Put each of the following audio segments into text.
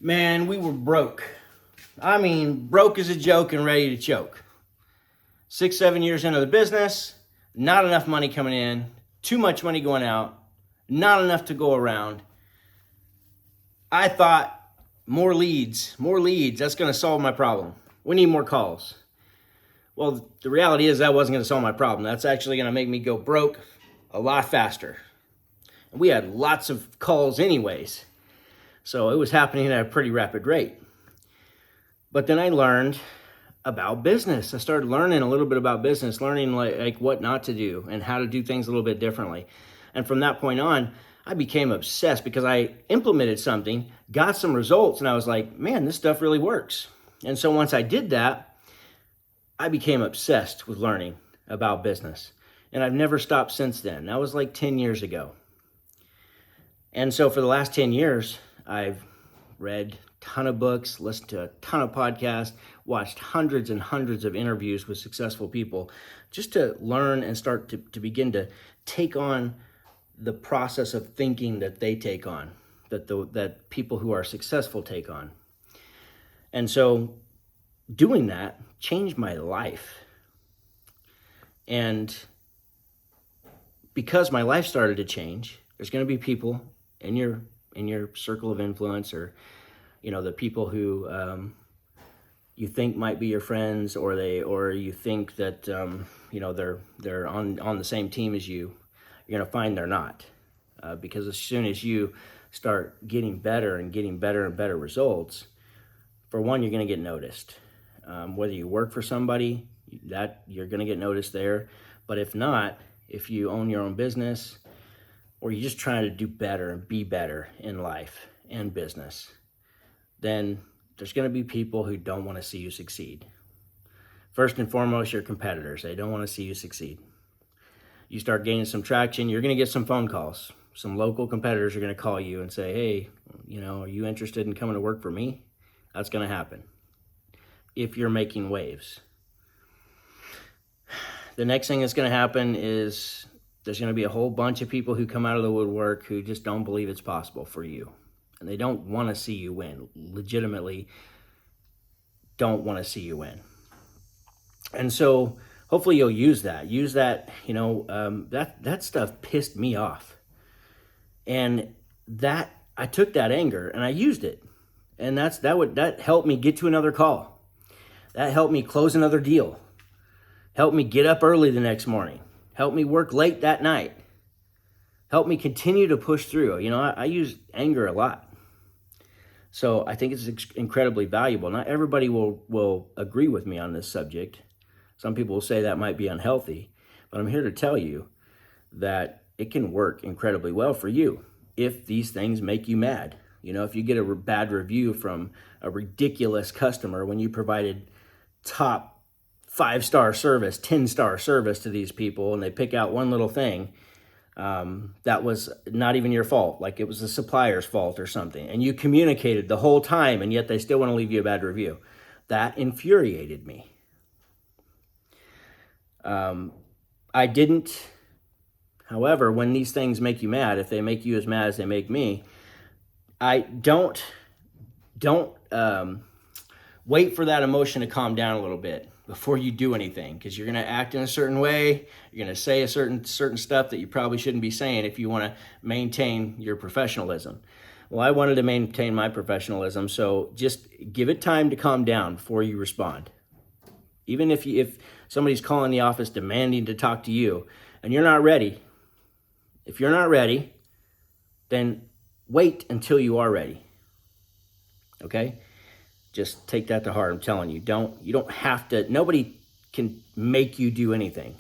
Man, we were broke. I mean, broke as a joke and ready to choke. 6, 7 years into the business, not enough money coming in, too much money going out, not enough to go around. I thought more leads, that's going to solve my problem. We need more calls. Well, the reality is that wasn't going to solve my problem. That's actually going to make me go broke a lot faster. And we had lots of calls anyways. So it was happening at a pretty rapid rate. But then I learned about business. I started learning a little bit about business, learning like what not to do and how to do things a little bit differently. And from that point on, I became obsessed because I implemented something, got some results, and I was like, man, this stuff really works. And so once I did that, I became obsessed with learning about business. And I've never stopped since then. That was like 10 years ago. And so for the last 10 years, I've read a ton of books, listened to a ton of podcasts, watched hundreds and hundreds of interviews with successful people just to learn and start to begin to take on the process of thinking that they take on, that people who are successful take on. And so doing that changed my life. And because my life started to change, there's going to be people in your circle of influence, or the people who you think might be your friends, or you think that they're on the same team as you. You're gonna find they're not, because as soon as you start getting better and better results, for one, you're gonna get noticed. Whether you work for somebody, that you're gonna get noticed there. But if not, if you own your own business, or you're just trying to do better and be better in life and business, then there's going to be people who don't want to see you succeed. First and foremost, your competitors. They don't want to see you succeed. You start gaining some traction, you're going to get some phone calls. Some local competitors are going to call you and say, hey, are you interested in coming to work for me? That's going to happen if you're making waves. The next thing that's going to happen is there's going to be a whole bunch of people who come out of the woodwork who just don't believe it's possible for you. And they don't want to see you win. Legitimately don't want to see you win. And so hopefully you'll use that. That stuff pissed me off. And that I took that anger and I used it. And that helped me get to another call. That helped me close another deal. Helped me get up early the next morning. Helped me work late that night. Helped me continue to push through. I use anger a lot. So I think it's incredibly valuable. Not everybody will agree with me on this subject. Some people will say that might be unhealthy. But I'm here to tell you that it can work incredibly well for you if these things make you mad. If you get a bad review from a ridiculous customer when you provided top 5-star service, 10-star service to these people, and they pick out one little thing that was not even your fault, like it was the supplier's fault or something, and you communicated the whole time, and yet they still want to leave you a bad review. That infuriated me. I didn't, however, when these things make you mad, if they make you as mad as they make me, I don't wait for that emotion to calm down a little bit before you do anything, because you're going to act in a certain way. You're going to say a certain stuff that you probably shouldn't be saying if you want to maintain your professionalism. Well, I wanted to maintain my professionalism, so just give it time to calm down before you respond. Even if somebody's calling the office demanding to talk to you and you're not ready, if you're not ready, then wait until you are ready. Okay? Just take that to heart. I'm telling you, you don't have to, nobody can make you do anything.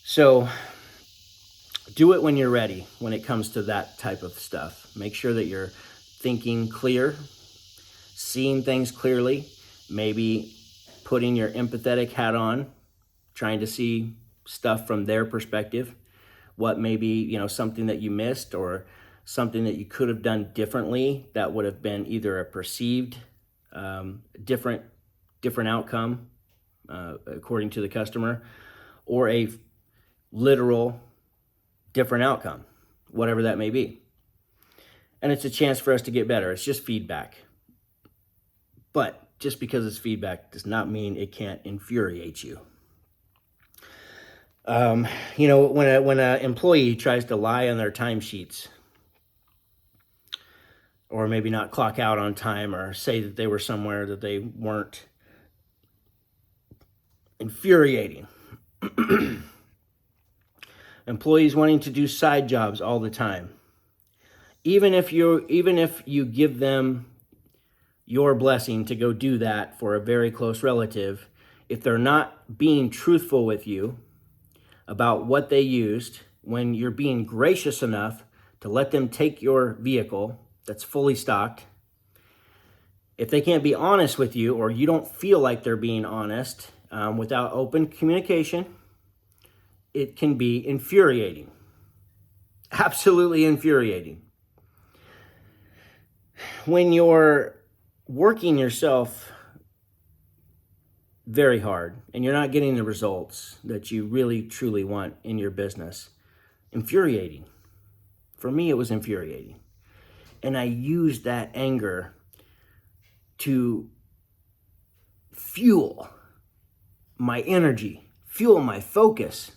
So do it when you're ready when it comes to that type of stuff. Make sure that you're thinking clear, seeing things clearly, maybe putting your empathetic hat on, trying to see stuff from their perspective, what may be, something that you missed or something that you could have done differently that would have been either a perceived different outcome according to the customer, or a literal different outcome, whatever that may be. and it's a chance for us to get better. It's just feedback. But just because it's feedback does not mean it can't infuriate you. When an employee tries to lie on their timesheets, or maybe not clock out on time, or say that they were somewhere that they weren't, infuriating. Employees wanting to do side jobs all the time. Even if you give them your blessing to go do that for a very close relative, if they're not being truthful with you about what they used, when you're being gracious enough to let them take your vehicle that's fully stocked, if they can't be honest with you, or you don't feel like they're being honest, without open communication, it can be infuriating. Absolutely infuriating. When you're working yourself very hard and you're not getting the results that you really truly want in your business, infuriating. For me, it was infuriating. And I used that anger to fuel my energy, fuel my focus,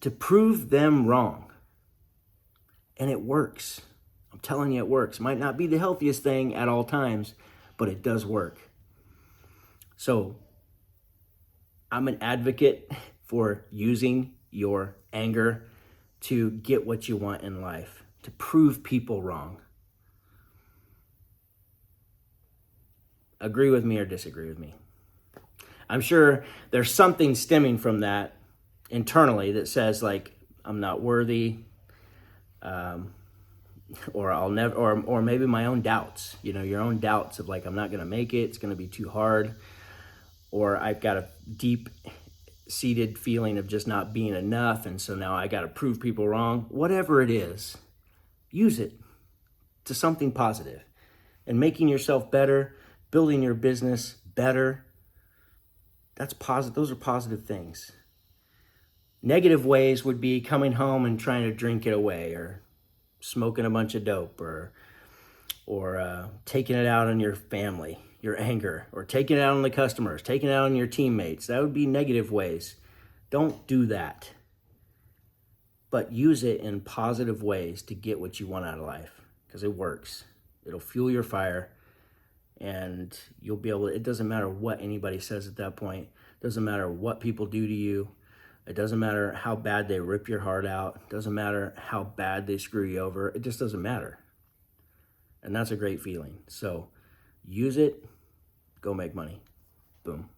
to prove them wrong. And it works. I'm telling you, it works. Might not be the healthiest thing at all times, but it does work. So I'm an advocate for using your anger to get what you want in life, to prove people wrong. Agree with me or disagree with me. I'm sure there's something stemming from that internally that says, like, I'm not worthy, or I'll never, or maybe my own doubts, your own doubts of, like, I'm not going to make it, it's going to be too hard, or I've got a deep seated feeling of just not being enough, and so now I got to prove people wrong. Whatever it is, use it to something positive and making yourself better, building your business better. That's positive. Those are positive things. Negative ways would be coming home and trying to drink it away, or smoking a bunch of dope, or taking it out on your family, your anger, or taking it out on the customers, taking it out on your teammates. That would be negative ways. Don't do that. But use it in positive ways to get what you want out of life, because it works. It'll fuel your fire, and you'll be able to, it doesn't matter what anybody says at that point. It doesn't matter what people do to you. It doesn't matter how bad they rip your heart out. It doesn't matter how bad they screw you over. It just doesn't matter. And that's a great feeling. So use it. Go make money. Boom.